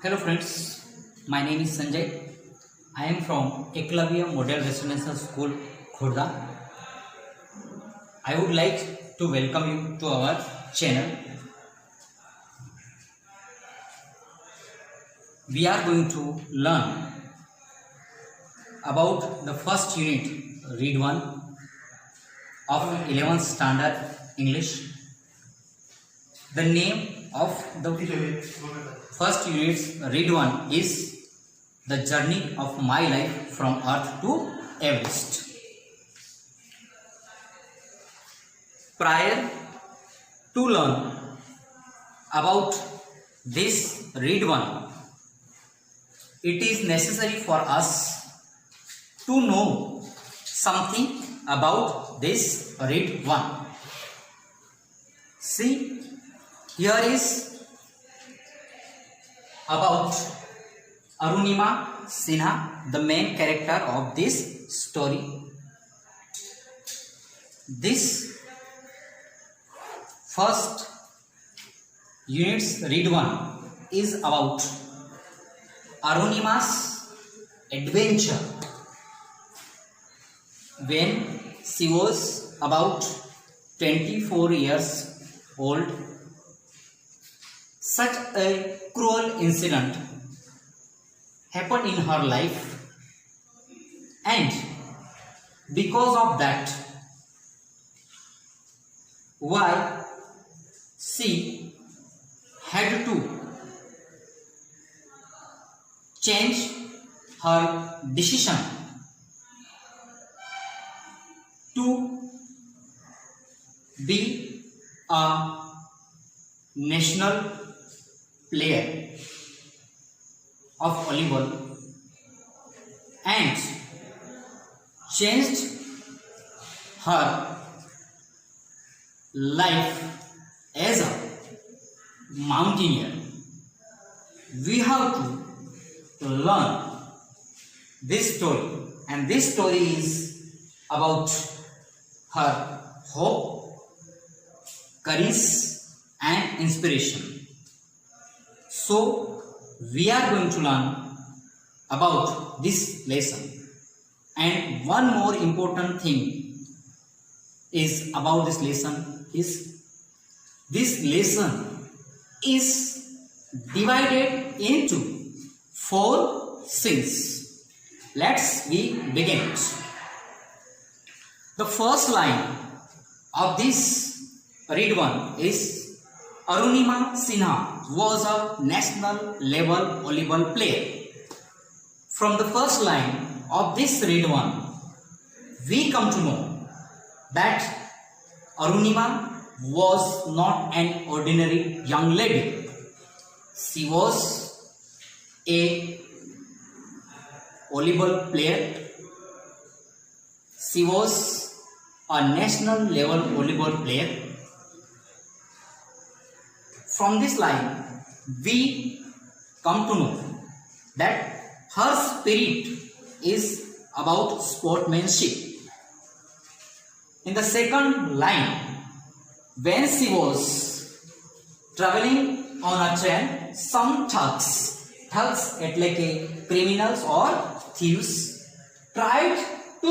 Hello friends, my name is Sanjay. I am from Eklavya Model Residential School, Khurda. I would like to welcome you to our channel. We are going to learn about the first unit, Read 1 of 11th Standard English. The name of the first unit's Read 1 is The Journey of My Life from Earth to Everest. Prior to learn about this Read 1, it is necessary for us to know something about this Read 1. See, here is about Arunima Sinha, the main character of this story. This first unit's Read 1 is about Arunima's adventure when she was about 24 years old. Such a cruel incident happened in her life, and because of that, why she had to change her decision to be a national player of volleyball and changed her life as a mountaineer. We have to learn this story, and this story is about her hope, courage and inspiration. So we are going to learn about this lesson, and one more important thing is about this lesson is divided into 4 scenes. Let's begin. The first line of this Read 1 is Arunima Sinha was a national level volleyball player. From the first line of this Read 1, we come to know that Arunima was not an ordinary young lady. She was a volleyball player. She was a national level volleyball player. From this line, we come to know that her spirit is about sportsmanship. In the second line, when she was traveling on a train, some thugs એટલે કે criminals or thieves tried to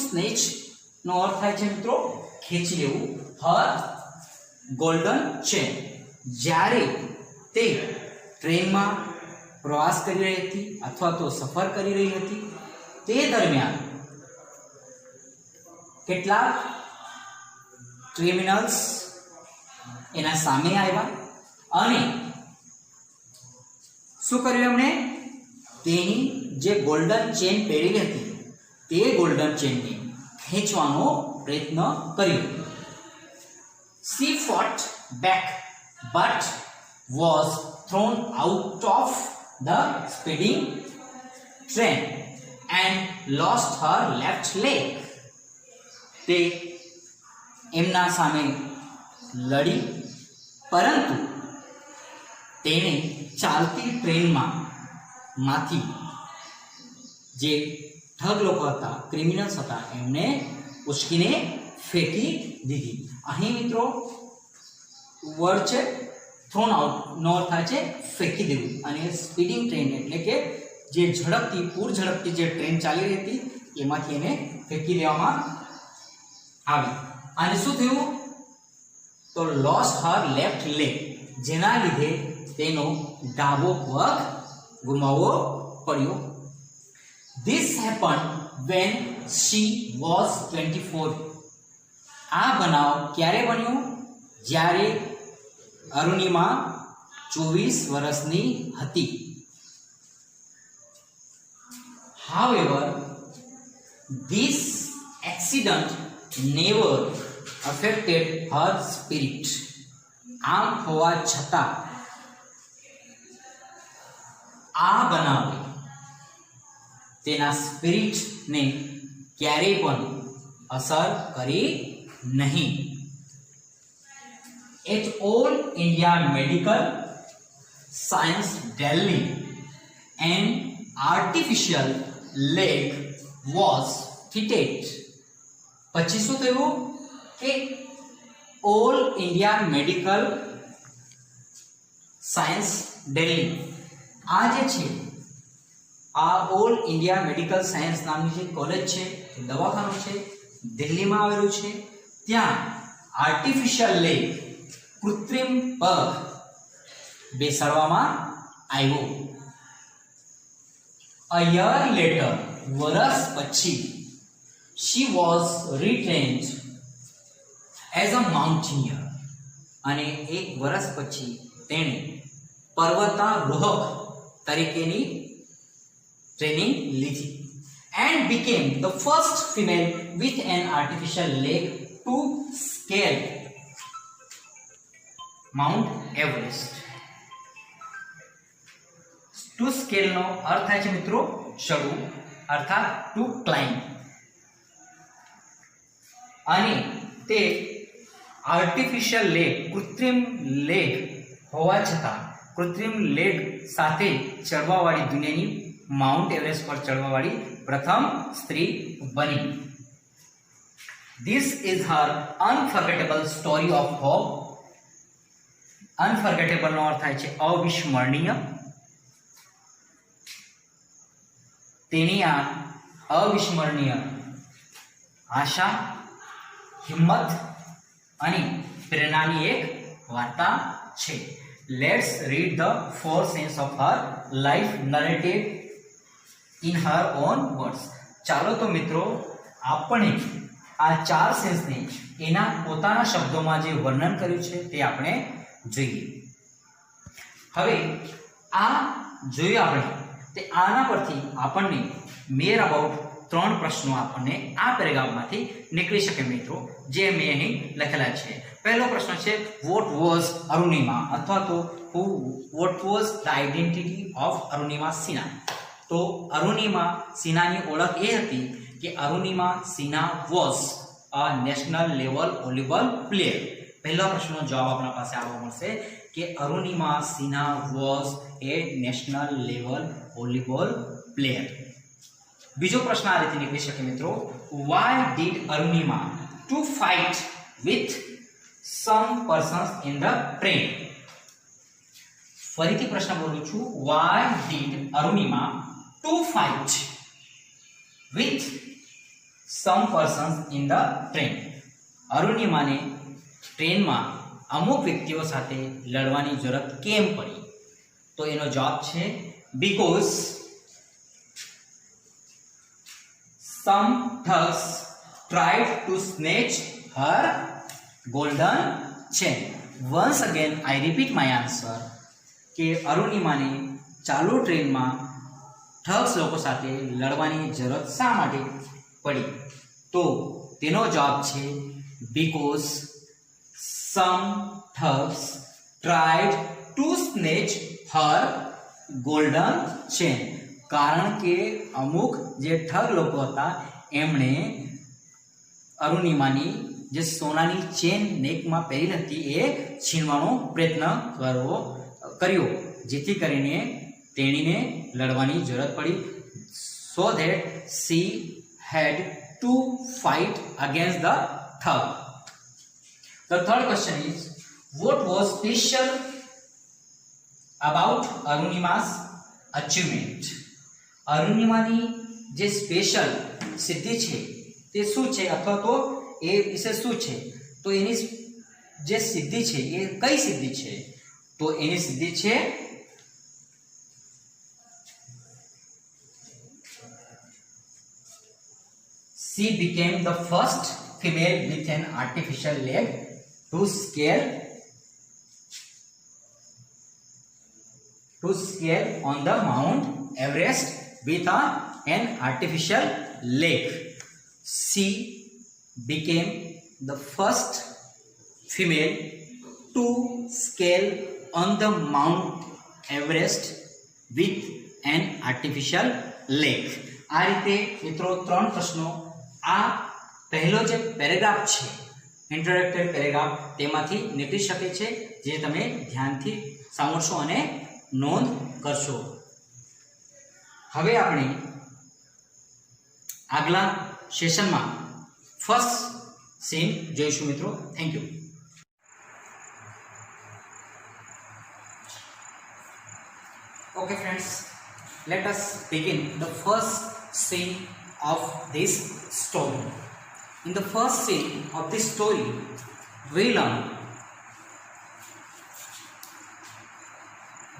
snatch નો અર્થ થાય છે મિત્રો ખેંચી લેવું her golden chain. જ્યારે તે ટ્રેનમાં પ્રવાસ કરી રહી હતી અથવા તો સફર કરી રહી હતી તે દરમિયાન કેટલાક ક્રિમિનલ્સ એના સામે આવ્યા અને શું કર્યું એમણે તેની જે ગોલ્ડન ચેન પહેરેલી હતી તે ગોલ્ડન ચેનને ખેંચવાનો પ્રયત્ન કર્યો. She fought back but was thrown out of the speeding train and lost her left leg. તે એમના સામે લડી પરંતુ તેને ચાલતી ટ્રેનમાં માંથી જે ઠગ લોકો હતા, ક્રિમિનલ્સ હતા, એમને ઉચકીને ફેંકી દીધી. અહીં મિત્રો વર્ડ છે થ્રોન આઉટ નો અર્થ થાય છે ફેંકી દેવું, અને સ્પીડિંગ ટ્રેન એટલે કે જે ઝડપથી પૂર ઝડપથી જે ટ્રેન ચાલી રહી હતી એમાંથી એને ફેંકી દેવામાં આવી. અને શું થયું? તો લોસ્ટ હર લેફ્ટ લેગ, જેના લીધે તેનો ડાબો પગ ગુમાવવો પડ્યો. This happened when she was 24. આ બનાવ ક્યારે બન્યો? જ્યારે અરુણિમા 24 વર્ષની હતી. However, this accident never affected her spirit. આમ હોવા છતાં આ બનાવે તેના સ્પિરિટને ક્યારેય પણ અસર કરી નહીં. At All India Medical Science Delhi, an artificial leg was fitted. પછી શું થયું કે all India medical science Delhi, આ જે છે આ ઓલ ઇન્ડિયા મેડિકલ સાયન્સ નામની જે કોલેજ છે, દવાખાનું છે, દિલ્હીમાં આવેલું છે. ત્યાં આર્ટિફિશિયલ લેગ, કૃત્રિમ પગ બેસાડવામાં આવ્યો. A year later, વર્ષ પછી, she was retrained as a mountaineer. અને એક વર્ષ પછી તેણે પર્વતારોહક તરીકેની ટ્રેનિંગ લીધી. And became the first female with an artificial leg to scale Mount Everest. To scale નો અર્થ થાય છે મિત્રો ચડવું, અર્થાત ટુ ક્લાઇમ્બ. અને તે આર્ટિફિશિયલ લેગ, કૃત્રિમ લેગ હોવા છતાં કૃત્રિમ લેગ સાથે ચડવાવાળી દુનિયાની માઉન્ટ એવરેસ્ટ પર ચડવાવાળી પ્રથમ સ્ત્રી બની. This is her unforgettable story of hope. Unforgettable નો અર્થ થાય છે અવિસ્મરણીય. તેની આ અવિસ્મરણીય આશા, હિંમત અને પ્રેરણાની એક વાર્તા છે. Let's read the 4 scenes of her life narrated in her own words. ચાલો તો મિત્રો આપણે આ 4 scenesને એના પોતાના શબ્દોમાં જે વર્ણન કર્યું છે તે આપણે જોઈએ. હવે આ જોયું આપણે, તે આના પરથી આપણને મેર અબાઉટ 3 પ્રશ્નો આપણને આ પેરેગ્રાફમાંથી નીકળી શકે મિત્રો, જે મેં અહીં લખેલા છે. પહેલો પ્રશ્ન છે વોટ વોઝ અરુણિમા, અથવા તો what was the identity of Arunima Sinha. તો અરુણિમા સિન્હાની ઓળખ એ હતી કે Arunima Sinha was a national level volleyball player. પહેલા પ્રશ્નનો જવાબ આપણા પાસે આવવા મળશે કે Arunima Sinha was A national level volleyball player. બીજો પ્રશ્ન આ રીતે નીકળી શકે મિત્રો, why did Arunima to fight with some persons in the train. ફરીથી પ્રશ્ન બોલું છું, why did Arunima to fight with some persons in the train. અરુણિમાને ટ્રેનમાં અમુક વ્યક્તિઓ સાથે લડવાની જરૂરત કેમ પડી? તો એનો જવાબ છે because some thugs tried to snatch her golden chain. Once again I repeat my answer કે અરુણિમાને ચાલુ ટ્રેનમાં ઠગ્સ લોકો સાથે લડવાની જરૂરત શા માટે પડી? તો તેનો જવાબ છે because some thugs tried to snatch her golden chain. કારણ કે અમુક જે ઠગ લોકો હતા એમણે અરુણિમાની જે સોનાની ચેન નેકમાં પહેરી હતી એ છીનવાનો પ્રયત્ન કર્યો, જેથી કરીને તેણીને લડવાની જરૂરત પડી. So that she had to fight against the thug. The third question is, what was special about Arunima's achievement. અરુણિમાની જે સ્પેશિયલ સિદ્ધિ છે તે શું છે અથવા તો એ વિશે શું છે, તો એની જે સિદ્ધિ છે એ કઈ સિદ્ધિ છે, તો એની સિદ્ધિ છે she became the first female with an artificial leg to scale on the Mount Everest with an artificial leg. She became the first female to scale on the Mount Everest with an artificial leg. આ રીતે મિત્રો 3 પ્રશ્નો આ પહેલો જે paragraph છે introductory paragraph તેમાંથી નીકળી શકે છે, જે તમે ધ્યાનથી સાંભળશો અને નોંધ કરશો. હવે આપણે આગલા સેશનમાં ફર્સ્ટ સીન જોઈશું મિત્રો. Thank you. Okay friends, let us begin the first scene of this story. In the first scene of this story, we learn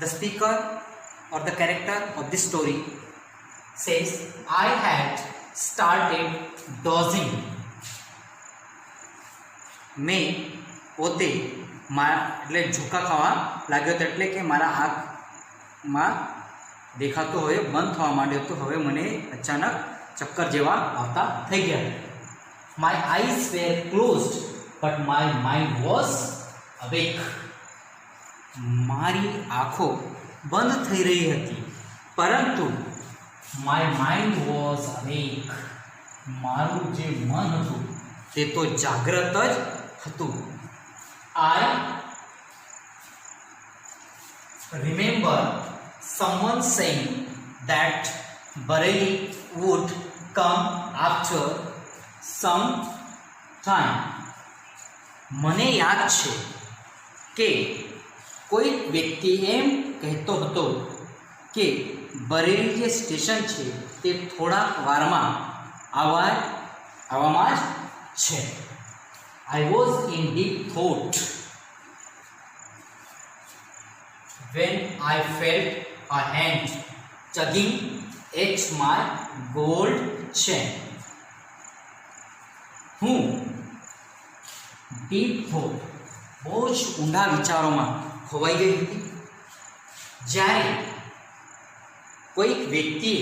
the speaker or the character of this story says, I had started dozing. મેં પોતે એટલે ઝુકા ખાવા લાગ્યો હતો, એટલે કે મારા આંખમાં દેખાતો હવે બંધ થવા માંડ્યો હતો. હવે મને અચાનક ચક્કર જેવા આવતા થઈ ગયા. My eyes were closed but my mind was awake. મારી આંખો બંધ થઈ રહી હતી, પરંતુ માય માઇન્ડ વોઝ અવેક. મારું જે મન હતું તે તો જાગ્રત જ હતું. I remember someone saying that Bareilly would come after some time. મને યાદ છે કે કોઈ વ્યક્તિ એમ કહેતો હતો કે બરેલી જે સ્ટેશન છે તે થોડાક વારમાં આવવામાં જ છે. I was in deep thought when I felt a hand tugging at my gold chain. હું ડીપ થોટ બહુ જ ઊંડા વિચારોમાં ખોવાઈ ગઈ હતી જ્યારે કોઈક વ્યક્તિએ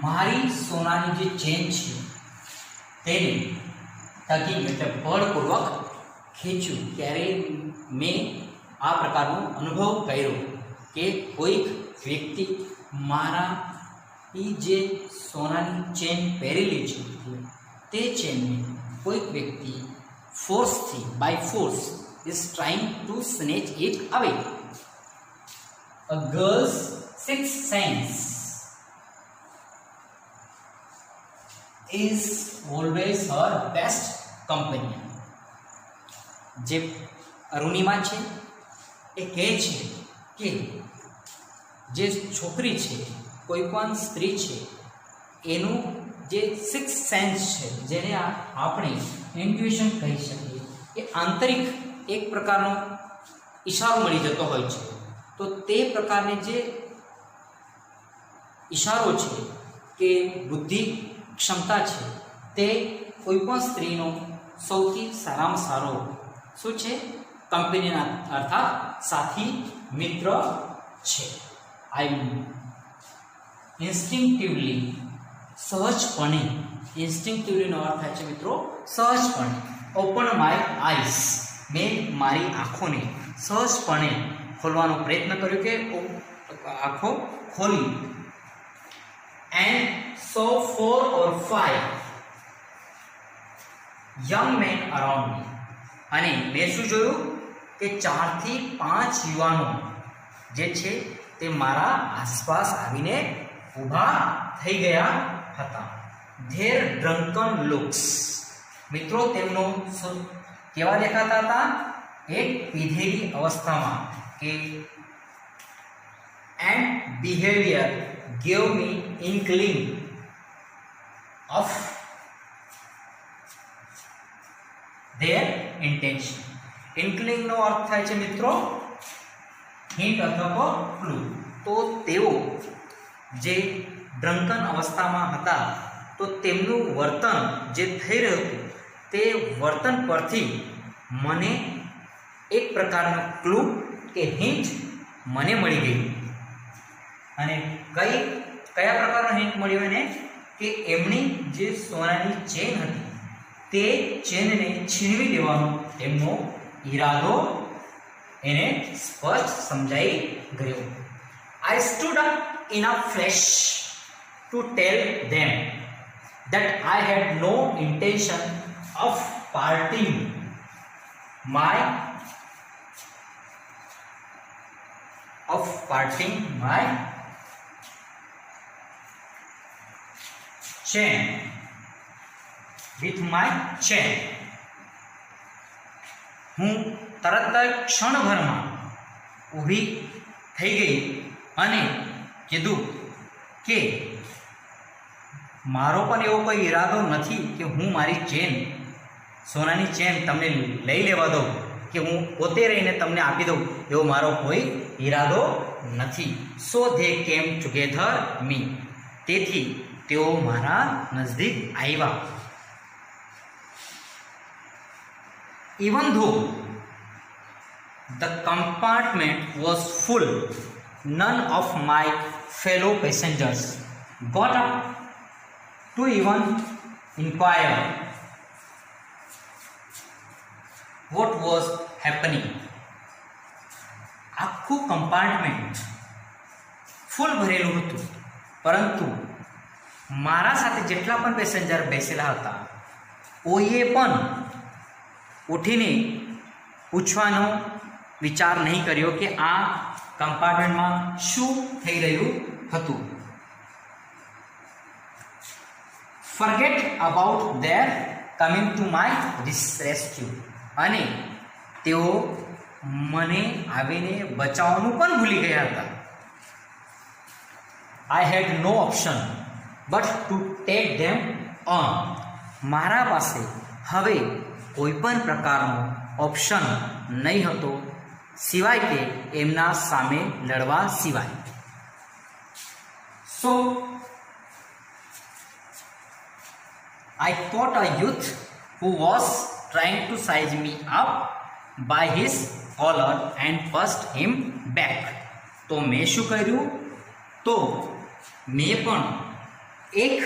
મારી સોનાની જે ચેન છે તેને ટગિંગ એટલે બળપૂર્વક ખેંચ્યું. ત્યારે મેં આ પ્રકારનો અનુભવ કર્યો કે કોઈક વ્યક્તિ મારા જે સોનાની ચેન પહેરેલી છે તે ચેનને કોઈક વ્યક્તિ ફોર્સથી by force is trying to snatch it away. A girl's six sense is always her best company. જે અરુણિમા છે એ કહે છે કે જે છોકરી છે, કોઈ પણ સ્ત્રી છે, એનું જે સિક્સ સેન્સ છે, જેને આપણે ઇન્ટ્યુઇશન કહી શકીએ, એ આંતરિક એક પ્રકારનો ઈશારો મળી જતો હોય છે. તો તે પ્રકારની જે ઈશારો છે કે બુદ્ધિ ક્ષમતા છે તે કોઈ પણ સ્ત્રીનો સૌથી સારામાં સારો શું છે? કંપનીના અર્થાત સાથી મિત્ર છે. આઈ ઇન્સ્ટિંક્ટિવલી સહજપણે, ઇન્સ્ટિંક્ટિવલીનો અર્થ થાય છે મિત્રો સહજપણે. ઓપન માય આઈસ, મેં મારી આંખોને સહજપણે ખોલવાનો પ્રયત્ન કર્યો કે આંખો ખોલી. And so 4 or 5 young man around me. અને મેં શું જોયું કે 4 થી 5 યુવાનો જે છે તે મારા આસપાસ આવીને ઊભા થઈ ગયા હતા. ધેર ડ્રંકન લુક્સ, મિત્રો તેમનો કેવા દેખાતા હતા? એક પીધેલી અવસ્થામાં, કે and behavior gave me inkling of their intention. Inkling નો અર્થ થાય છે મિત્રો હિન્ટ અથવા ક્લુ. તો તેઓ જે ડ્રંકન અવસ્થામાં હતા તો તેમનું વર્તન જે થઈ રહ્યું હતું તે વર્તન પરથી મને એક પ્રકારનો ક્લુ કે હિન્ટ મને મળી ગઈ. અને કયા પ્રકારનો હિન્ટ મળ્યો એને કે એમની જે સોનાની ચેન હતી તે ચેનને છીનવી લેવાનો એમનો ઈરાદો એને સ્પષ્ટ સમજાઈ ગયો. I stood up in a flash to tell them that I had no intention of parting my chain with my chain. હું તરત જ ક્ષણભરમાં ઊભી થઈ ગઈ અને કીધું કે મારો પણ એવો કોઈ ઈરાદો નથી કે હું મારી ચેન સોનાની ચેન તમને લઈ લેવા દઉં કે હું પોતે રહીને તમને આપી દઉં એવો મારો કોઈ ઈરાદો નથી. સો ધે કેમ ટુગેધર મી. તેથી તેઓ મારા નજદીક આવ્યા. Even though the compartment was full, none of my fellow passengers got up to even inquire what was happening. આખું કમ્પાર્ટમેન્ટ ફૂલ ભરેલું હતું, પરંતુ મારા સાથે જેટલા પણ પેસેન્જર બેસેલા હતા કોઈએ પણ ઉઠીને પૂછવાનો વિચાર નહીં કર્યો કે આ કમ્પાર્ટમેન્ટમાં શું થઈ રહ્યું હતું. Forget about their coming to my rescue. અને તેઓ મને આવીને બચાવવાનું પણ ભૂલી ગયા હતા. I had no option but to take them on. મારા પાસે હવે કોઈ પણ પ્રકારનો ઓપ્શન નહીં હતો સિવાય કે એમના સામે લડવા સિવાય. સો I caught a youth who was trying to size me up by his collar and pushed him back. તો મેં શું કર્યું? તો મેં પણ એક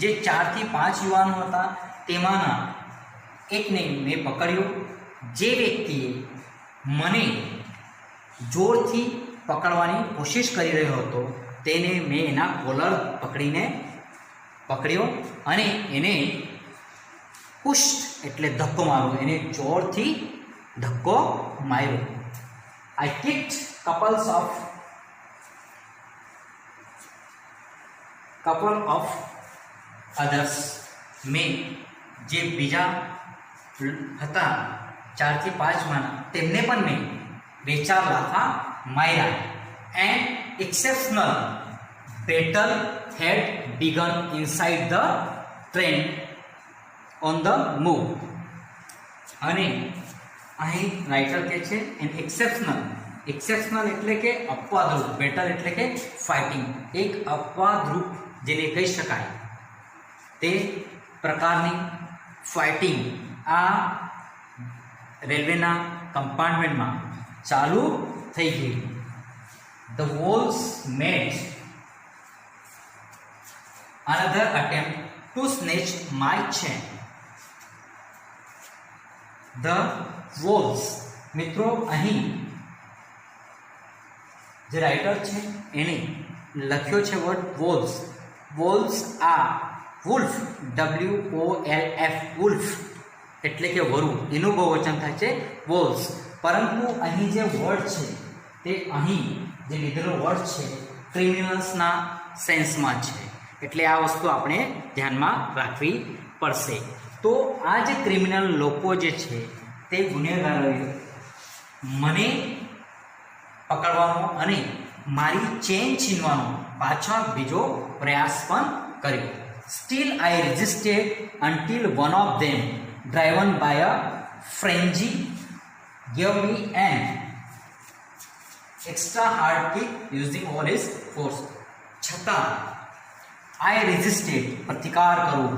જે 4 થી 5 યુવાનો હતા તેમાંના એકને મેં પકડ્યો. જે વ્યક્તિએ મને જોરથી પકડવાની કોશિશ કરી રહ્યો હતો તેને મેં એના કોલર પકડ્યો અને એને પુશ એટલે ધક્કો માર્યો, એને જોરથી ધક્કો માર્યો. આઈ કિક્ડ couple of others. મેં જે બીજા હતા 4 થી 5 માં તેમને પણ મેં 2-4 લાફા માર્યા. And exceptional battle had begun inside the train on the move. અને અહીં રાઇટર કહે છે એન એક્સેપ્શનલ એટલે કે અપવાદરૂપ, બેટલ એટલે કે ફાઇટિંગ, એક અપવાદરૂપ જેને કહી શકાય તે પ્રકારની ફાઇટિંગ આ રેલવેના કમ્પાર્ટમેન્ટમાં ચાલુ થઈ ગઈ. The wolves made another attempt to snatch my chain. The wolves, મિત્રો અહીં જે રાઇટર છે એને લખ્યો છે વર્ડ wolves. wolves આ wolf, WOLF, wolf એટલે કે વરુ, એનું બહુવચન થાય છે wolves. પરંતુ અહીં જે વર્ડ છે તે અહીં જે લીધેલો વર્ડ છે ક્રિમિનલ્સના સેન્સમાં છે, એટલે આ વસ્તુ આપણે ધ્યાનમાં રાખવી પડશે. તો આ જે ક્રિમિનલ લોકો જે છે તે ગુનેગારોએ મને પકડવાનો અને મારી ચેન છીનવાનો પાછા બીજો પ્રયાસ પણ કર્યો. Still I resisted until one of them driven by a frenzy gave me an extra hard kick using all his force. છતાં આઈ રેઝિસ્ટેડ પ્રતિકાર કરું,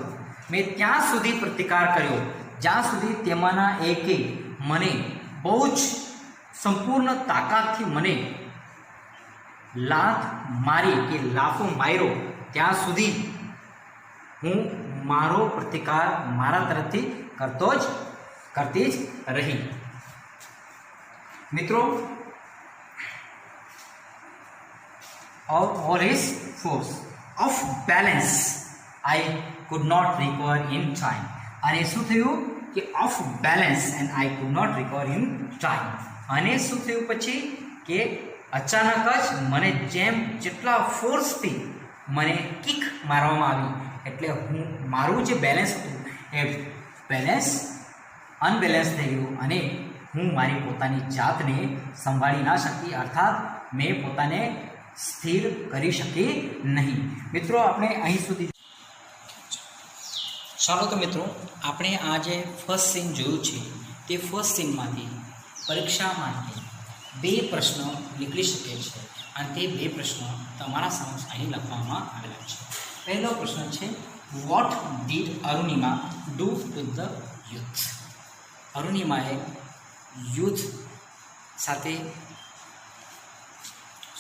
મેં ત્યાં સુધી પ્રતિકાર કર્યો જ્યાં સુધી તેમાંના એકે મને બહુ જ સંપૂર્ણ તાકાતથી મને લાત મારી કે લાફો માર્યો ત્યાં સુધી હું મારો પ્રતિકાર મારા તરફથી કરતી જ રહી. મિત્રો, all his force of balance I could not recover in time. અને શું થયું કે off balance and I could not recover in time. અને શું થયું પછી કે અચાનક જ મને જેટલા ફોર્સથી મને કિક મારવામાં આવી એટલે હું મારું જે બેલેન્સ હતું એ બેલેન્સ અનબેલેન્સ થઈ ગયું અને હું મારી પોતાની જાતને સંભાળી ના શકી, અર્થાત મેં પોતાને સ્થિર કરી શકી નહીં. મિત્રો, આપણે અહીં સુધી ચાલો તો મિત્રો, આપણે આ જે ફર્સ્ટ સીન જોયું છે તે ફર્સ્ટ સીનમાંથી પરીક્ષા માટે 2 પ્રશ્નો નીકળી શકે છે અને તે 2 પ્રશ્નો તમારા સમક્ષ અહીં લખવામાં આવેલા છે. પહેલો પ્રશ્ન છે, what did Arunima do to the youth? અરુણિમાએ યુથ સાથે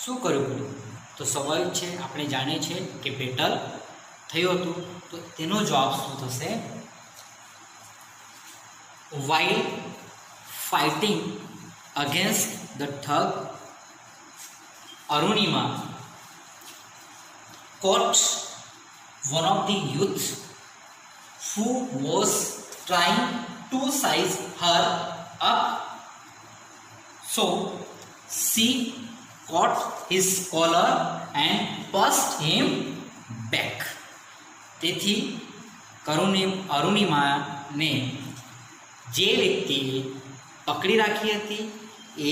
શું કર્યું પડ્યું? તો સ્વાભાવિક છે, આપણે જાણીએ છીએ કે બેટલ થયું હતું. તો તેનો જવાબ શું થશે? while fighting against the thug, Arunima caught one of the youth who was trying to size her up, so she caught his collar and pushed him back. તેથી અરુણિમાને જે વ્યક્તિએ પકડી રાખી હતી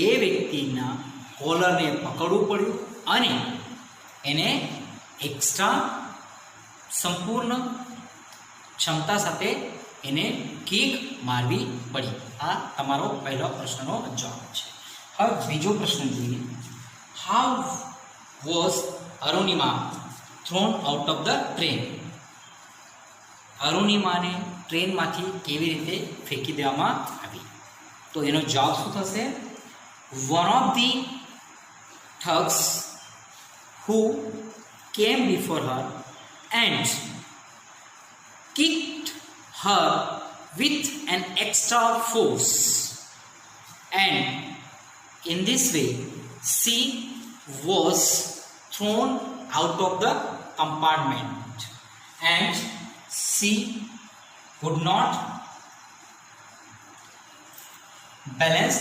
એ વ્યક્તિના કોલરને પકડવું પડ્યું અને એને એક્સ્ટ્રા સંપૂર્ણ ક્ષમતા સાથે એને કિક મારવી પડી. આ તમારો પહેલો પ્રશ્નનો જવાબ છે. હવે બીજો પ્રશ્ન જોઈએ. How was Arunima thrown out of the train? અરુણિમાને ટ્રેનમાંથી કેવી રીતે ફેંકી દેવામાં આવી? તો એનો જવાબ શું થશે? One of the thugs who came before her and kicked her with an extra force, and in this way she was thrown out of the compartment and she could not balance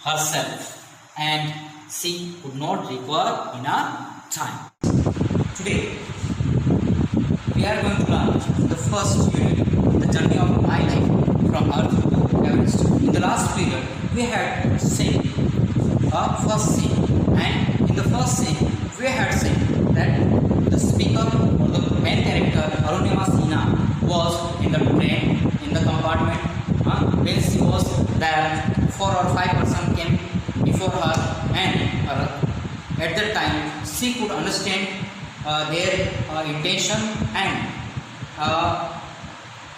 herself and she could not recover in a time. Today we are going to learn the first unit, the journey of my life from Earth to Everest. In the last period we had seen a first scene, and in the first scene we had seen that the speaker or the main character Arunima Sinha was in the train, in the compartment. When she was there, 4 or 5 persons came before her, and at that time she could understand their intention, and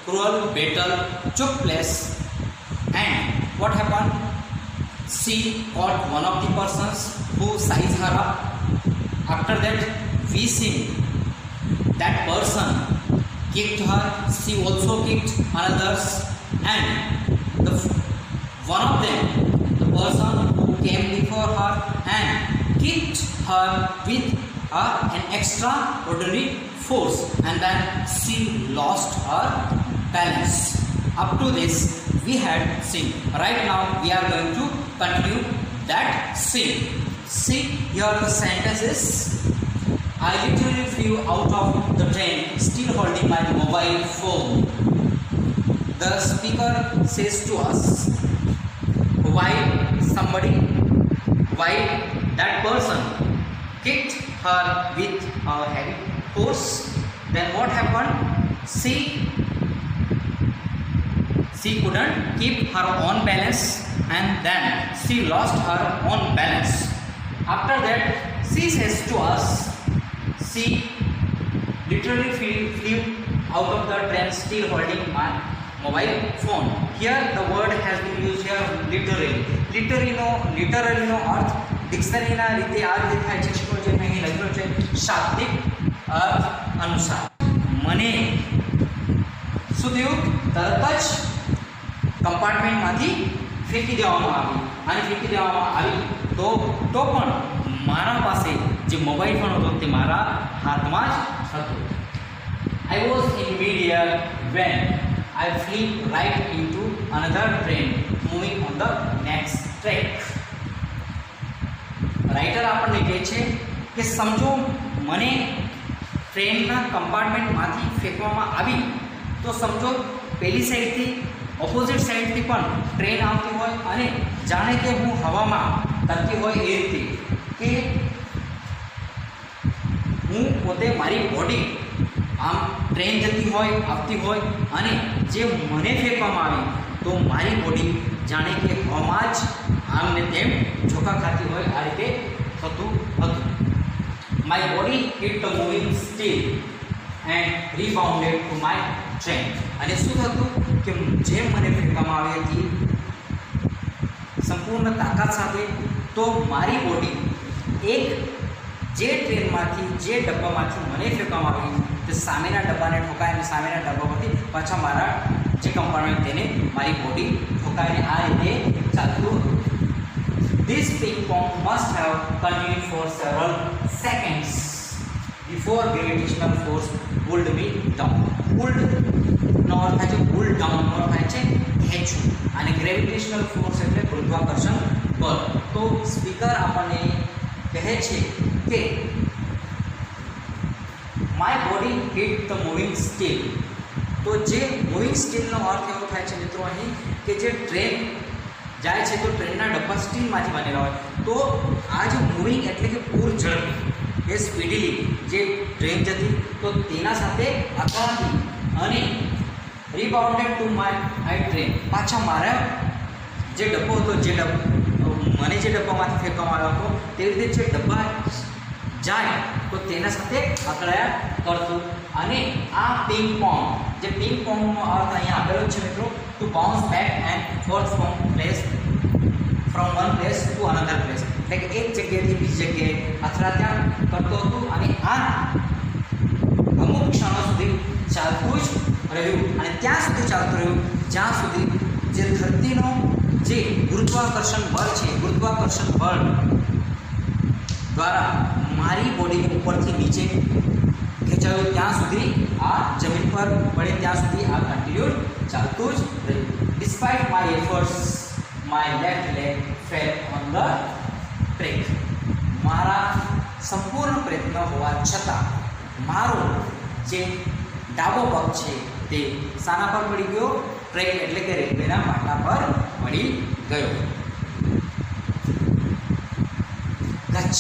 cruel battle took place. And what happened? She caught one of the persons who sized her up. After that, we see that person kicked her. She also kicked others, and one of them, the person who came before her and kicked her with an extraordinary force, and then she lost her balance. Up to this we had seen. Right now we are going to continue that scene. See, here the sentence is, I literally flew out of the train still holding my mobile phone. The speaker says to us, while that person kicked her with a heavy force. Then what happened? She couldn't keep her own balance, and then she lost her own balance. After that, she says to us, she literally flew out of the train still holding my mobile phone. Here the word has been used here literally. Literally નો અર્થ ડિક્શનરીના રીતે આ રીતે થાય છે જે મેં અહીં લખ્યું છે શાબ્દિક અર્થ અનુસાર. મને શું થયું? તરત જ કમ્પાર્ટમેન્ટમાંથી ફેંકી દેવામાં આવી, અને ફેંકી દેવામાં આવી તો પણ મારા પાસે જે મોબાઈલ ફોન હતો તે મારા હાથમાં જ હતો. I was in midair when I flew right into another train moving on the next track. Writer આપણને કહે છે કે સમજો મને ટ્રેનના કમ્પાર્ટમેન્ટમાંથી ફેંકવામાં આવી તો સમજો પેલી સાઈડથી ઓપોઝિટ સાઈડથી પણ ટ્રેન આવતી હોય અને જાણે કે હું હવામાં તરતી હોય એ રીતે કે હું પોતે મારી બોડી આમ ટ્રેન જતી હોય આવતી હોય અને જે મને ફેંકવામાં આવી તો મારી બોડી જાણે કે હવામાં જ આમ ને તેમ ઝોકા ખાતી હોય આ રીતે થતું હતું. My body hit the moving steel and rebounded to my train. અને શું થતું કે જેમ મને ફેંકવામાં આવી હતી સંપૂર્ણ તાકાત સાથે તો મારી બોડી એક જે ટ્રેનમાંથી જે ડબ્બામાંથી મને ફેંકવામાં આવી તે સામેના ડબ્બાને ઠોકાય અને સામેના ડબ્બામાંથી પાછા મારા જે કમ્પાર્ટમેન્ટ તેને મારી બોડી ઠોકાઈને આ રીતે ચાલતું હતું. This ping pong must have continued for several seconds before gravitational force pulled me down. Pulled નો અર્થ થાય છે pull down નો અર્થ થાય છે ખેંચવું, અને ગ્રેવિટેશનલ ફોર્સ એટલે ગુરુત્વાકર્ષણ બળ. તો સ્પીકર આપણને કહે છે કે my body hit the moving steel. તો જે મૂવિંગ સ્ટીલનો અર્થ એવો થાય છે મિત્રો અહીં કે જે ટ્રેન જાય છે તો ટ્રેનના ડબ્બા સ્ટીલમાંથી બનેલા હોય તો આ જે મૂવિંગ એટલે કે પૂર ઝડપી એ સ્પીડીલી જે ટ્રેન જતી તો તેના સાથે અથડાતી અને રિબાઉન્ડેડ ટુ માય ટ્રેન પાછા મારા જે ડબ્બો હતો મને જે ડબ્બામાંથી ફેંકવામાં આવ્યો હતો તેવી રીતે જે ડબ્બા જાય તો તેના સાથે અથડાયા કરતું. અને આ પિંગ પોંગ જે પિંગ પોંગનો અર્થ અહીંયા આપેલો છે મિત્રો to bounce back and forth from one place to another place, એટલે કે એક જગ્યાએથી બીજી જગ્યાએ અથડાત્યા કરતો હતો. અને આ અમુક ક્ષણો સુધી ચાલતું જ રહ્યું અને ત્યાં સુધી ચાલતું રહ્યું જ્યાં સુધી જે ધરતીનો જે ગુરુત્વાકર્ષણ બળ છે ગુરુત્વાકર્ષણ બળ દ્વારા મારી બોડીને ઉપરથી નીચે ખેંચાયું ત્યાં સુધી આ જમીન પર પડે ત્યાં સુધી આ કન્ટિન્યુડ ચાલતું જ રહ્યું. Despite my efforts my left leg fell on the track. મારા સંપૂર્ણ પ્રયત્ન હોવા છતાં મારો જે ડાબો પગ છે તે શાના પર પડી ગયો? ટ્રેક એટલે કે રેલવેના પાટા પર પડી ગયો. ગચ.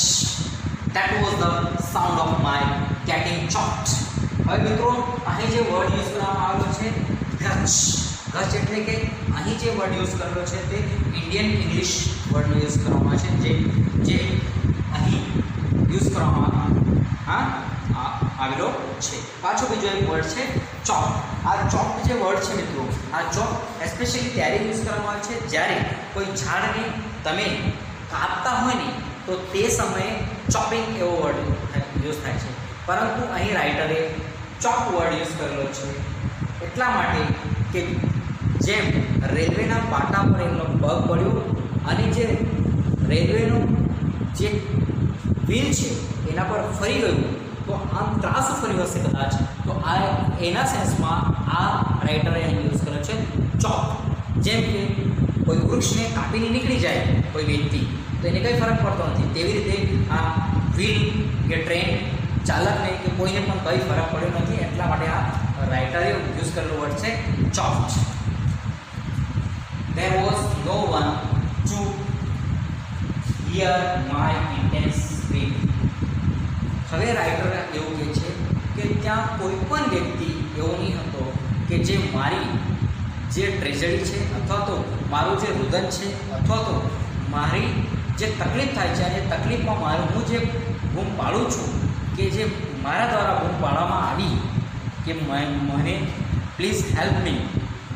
That was the sound of my getting chopped. હવે મિત્રો અહીં જે વર્ડ યુઝ કરવામાં આવ્યો છે ગચ. ગચ એટલે કે અહીં જે વર્ડ યુઝ કરેલો છે તે ઇન્ડિયન ઇંગ્લિશ વર્ડનો યુઝ કરવામાં છે જે અહીં યુઝ કરવામાં આવેલો છે. પાછો બીજો એક વર્ડ છે ચોપ. આ ચોપ જે વર્ડ છે મિત્રો આ ચોપ એસ્પેશિયલી ત્યારે યુઝ કરવામાં આવે છે જ્યારે કોઈ ઝાડને તમે કાપતા હોય ને તો તે સમયે ચોપિંગ એવો વર્ડ યુઝ થાય છે. પરંતુ અહીં રાઇટરે ચોપ વર્ડ યુઝ કરેલો છે એટલા માટે કે જેમ રેલવેના પાટા પર એમનો પગ પડ્યો અને જે રેલવેનું જે વ્હીલ છે એના પર ફરી ગયું તો આમ ત્રાસું ફર્યું હશે કદાચ તો આ એના સેન્સમાં આ રાઇટરે અહીં યુઝ કર્યો છે ચોપ. જેમ કે કોઈ વૃક્ષને કાપીને નીકળી જાય કોઈ વ્યક્તિ તો એને કંઈ ફરક પડતો નથી તેવી રીતે આ વ્હીલ કે ટ્રેન ચાલકને કે કોઈને પણ કંઈ ફરક પડ્યો નથી એટલા માટે આ રાઇટરે યુઝ કરેલો વર્ડ છે chopped. There was no one to here my intense dream. હવે રાઇટર એવું કહે છે કે ત્યાં કોઈ પણ વ્યક્તિ એવો નહીં હતો કે જે મારી જે ટ્રેજડી છે અથવા તો મારું જે રુદન છે અથવા તો મારી જે તકલીફ થાય છે અને તકલીફમાં હું જે બૂમ પાડું છું કે જે મારા દ્વારા બૂમ પાડવામાં આવી કે મને પ્લીઝ હેલ્પ મી,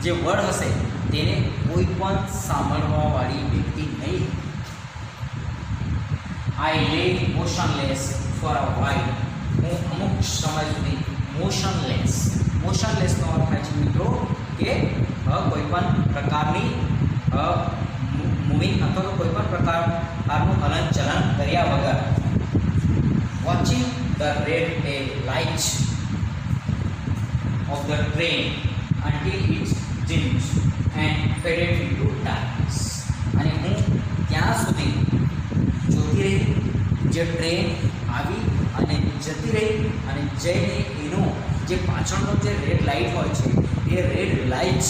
જે વર્ડ હશે તેને કોઈ પણ સાંભળવાવાળી વ્યક્તિ નહીં. આઈ લે મોશનલેસ ફોર અ વાઇલ. હું અમુક સમય સુધી મોશનલેસનો અર્થ થાય છે મિત્રો કે કોઈ પણ પ્રકારની મૂવિંગ અથવા તો કોઈ પણ પ્રકારનું હલનચલન કર્યા વગર. Watching the red light of the train until it dimmed and faded into darkness. અને હું ત્યાં સુધી જોતી રહી જે ટ્રેન આવી અને જતી રહી અને જઈને એનો જે પાછળનો જે રેડ લાઇટ હોય છે એ રેડ લાઇટ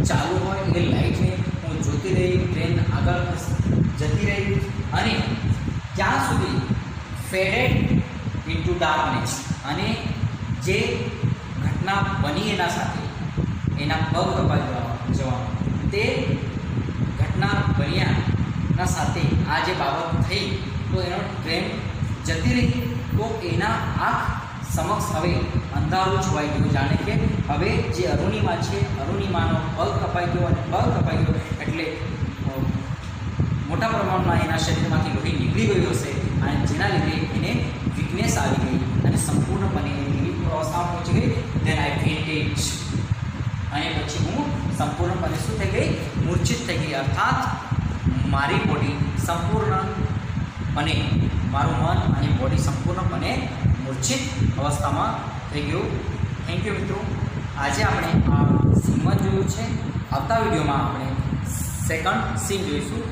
ચાલુ હોય એ લાઇટને હું જોતી રહી. ટ્રેન આગળ જતી રહી અને ત્યાં સુધી ફેડેડ ઇન્ટુ ડાર્કનેસ. અને જે ઘટના બની એના સાથે એના પગ કપાઈ જવાનો તે ઘટના બન્યાના સાથે આ જે બાબત થઈ તો એનો ટ્રેન જતી રહી તો એના આંખ સમક્ષ હવે અંધારું છવાઈ ગયું. જાણે કે હવે જે અરુણિમા છે અરુણિમાનો પગ કપાઈ ગયો અને પગ કપાઈ ગયો એટલે મોટા પ્રમાણમાં એના શરીરમાંથી લોહી નીકળી ગયું હશે અને જેના લીધે એને વીકનેસ આવી ગઈ અને સંપૂર્ણપણે એવી અવસ્થામાં પહોંચી ગઈ. દેન આઈ ફેન્ટેડ. અને પછી હું સંપૂર્ણપણે શું થઈ ગઈ? મૂર્છિત થઈ ગઈ. અર્થાત મારી બોડી સંપૂર્ણપણે, મારું મન અને બોડી સંપૂર્ણપણે મૂર્છિત અવસ્થામાં થઈ ગયું. થેન્ક યુ મિત્રો. આજે આપણે આ સીન 1 જોયું છે. આવતા વિડીયોમાં આપણે સેકન્ડ સીન જોઈશું.